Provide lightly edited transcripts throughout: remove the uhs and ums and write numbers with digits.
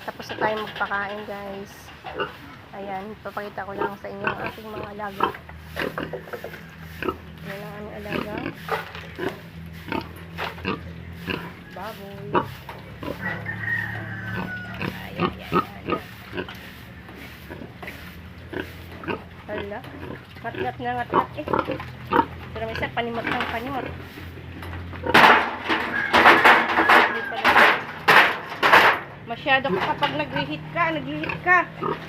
Tapos na tayo magpakain, guys. Ayan, papakita ko lang sa inyo ang ating mga alaga. Ayan ang aming alaga. Baboy. Ayan, ayan. Hala, ngat-ngat na ngat-ngat eh. Pero may isa, panimot ng panimot. Masyado kapag nag-hit ka,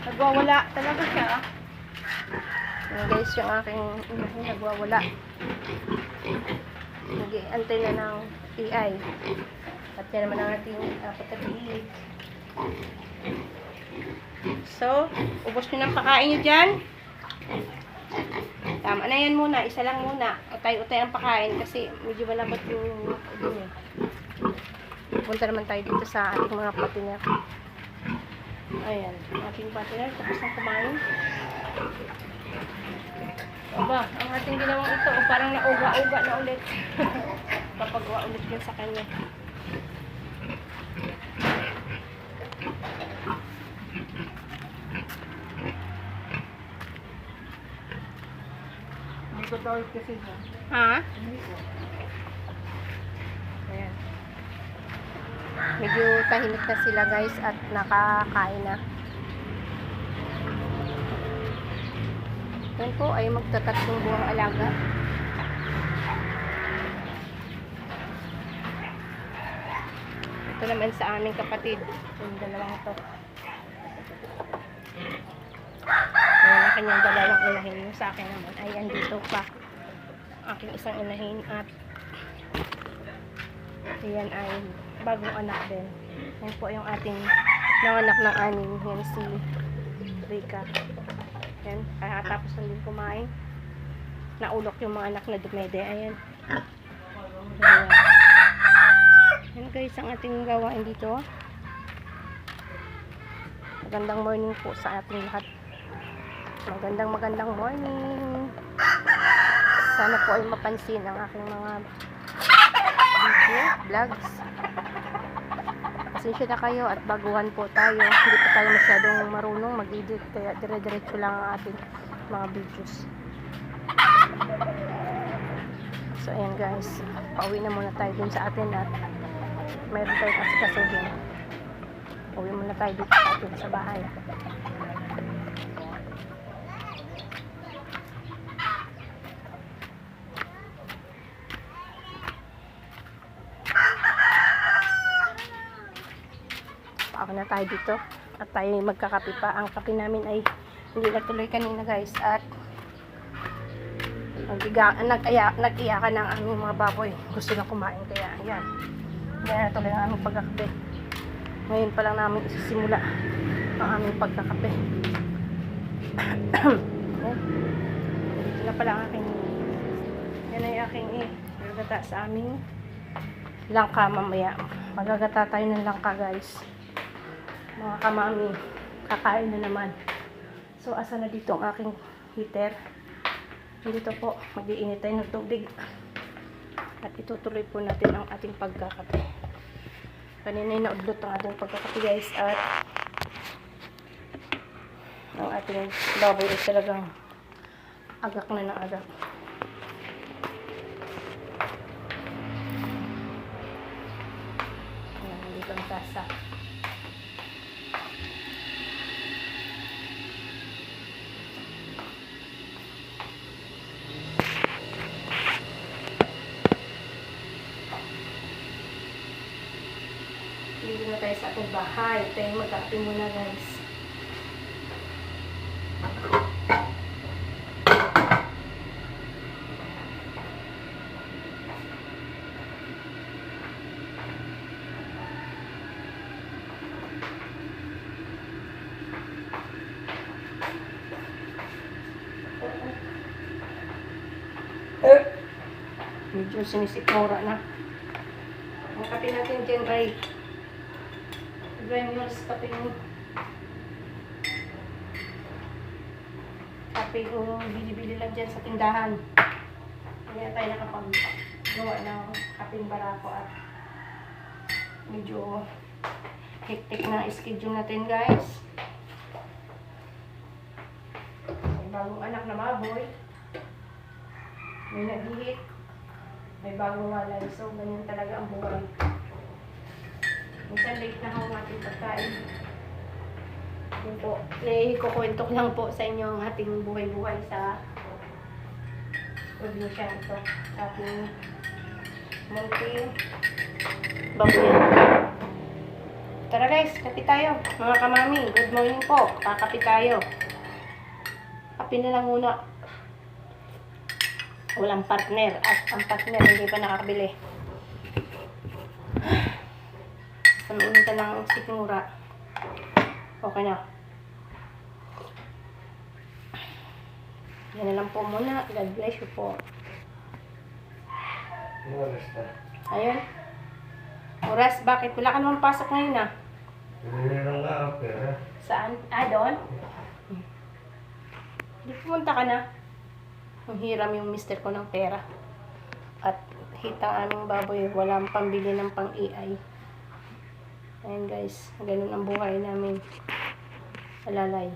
nagwawala talaga siya. Ayan guys, yung aking inahin nagwawala. Nag-iantay na ng AI. At yan naman ang ating pagkatilig. So, ubos nyo ng pakain nyo dyan. Tama na yan muna, isa lang muna. Utay-utay ang pakain kasi medyo malabot yung dun eh. Punta naman tayo dito sa ating mga patiner. Ayan, ating patiner, tapos na kumain. Aba, ang ating ginawang ito, parang nauga-uga na ulit. Papagawa ulit yun sa kanya. Kasi Ha? Ayan. Medyo tahimik na sila guys at nakakain na. Yan po ay magtatatlong buwang alaga. Ito naman sa aming kapatid. Yung dalawang ito. Ayan ang kanyang dalawang inahin. Yung sa akin naman ay andito pa. Aking isang inahin at yan ay bagong anak din. Yan po yung ating nanganak ng anin. Yan si Rika. Yan. Tapos na din kumain. Naulok yung mga anak na dumede. Ayan. Ayan. Yan guys ang ating gawain dito. Magandang morning po sa ating lahat. Magandang morning. Sana po ay mapansin ang aking mga video, vlogs. Pasensya na kayo at baguhan po tayo. Hindi pa tayo masyadong marunong mag-edit kaya dire-diretso lang ang ating mga videos. So ayan guys, pauwi na muna tayo dun sa atin at mayroon tayo kasi kasuhin. Pauwi muna tayo dito sa atin sa bahay. Ako na tayo dito at tayo magkakape pa. Ang kape namin ay hindi natuloy kanina guys at nag-iyakan ng aming mga baboy. Gusto na kumain kaya ayan. Hindi na natuloy ang aming pagkakape. Ngayon pa lang namin isisimula ang aming pagkakape. Dito na pala ang aking yan ay aking magagata sa aming langka mamaya. Magagata tayo ng langka guys. Mga kamami, kakain na naman. So, asa na dito ang aking heater. Dito po, mag-iinit tayo ng tubig. At itutuloy po natin ang ating pagkakape. Kanina ay naudlot ang ating pagkakape guys. At ang ating baboy ay talagang agak na ng agak. Ayan, dito ang tasa. Dito na tayo sa ating bahay. Tayo magkape muna guys. Medyo sinisikmura na. Ang kape natin dyan ay granules kape yung kape yung bili-bili lang dyan sa tindahan. Kaya tayo nakapag-gawa ng kapeng barako at medyo hektik na schedule natin, guys. May bagong anak na baboy. May nag-hit. May bagong walay. So, ganyan talaga ang buhay. Minsan late na ako ating pagkain. Yun po. Kukwento ko lang po sa inyo ang ating buhay-buhay sa probinsya ito. Sa ating munting baboy. Tara guys, kape tayo. Mga kamami, good morning po. Kakape tayo. Kape na lang muna. Walang partner. At ang partner hindi pa nakakabili. Basta mainita lang ang sikmura. Okay na. Yan na lang po muna. God bless you po. Ayun. Oras, bakit? Wala ka naman pasok ngayon ah. Hindi lang nga ang pera. Saan? Ah, doon? Di pumunta ka na. Ang hiram yung mister ko ng pera. At hitang aming baboy, walang pambili ng pang-AI. Ayan guys, ganun ang buhay namin. Alalay.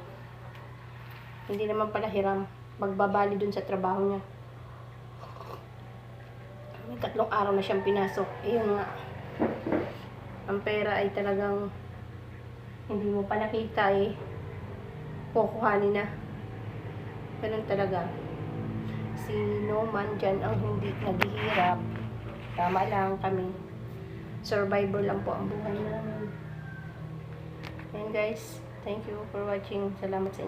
Hindi naman pala hiram. Magbabali dun sa trabaho niya. May 3 araw na siyang pinasok. Ayun nga. Ang pera ay talagang hindi mo pa nakita eh. Kukuhanin na. Ganun talaga. Sino man dyan ang hindi naghihirap. Tama lang kami. Survivor lang po ang buhay namin. And guys, thank you for watching. Salamat sa inyo.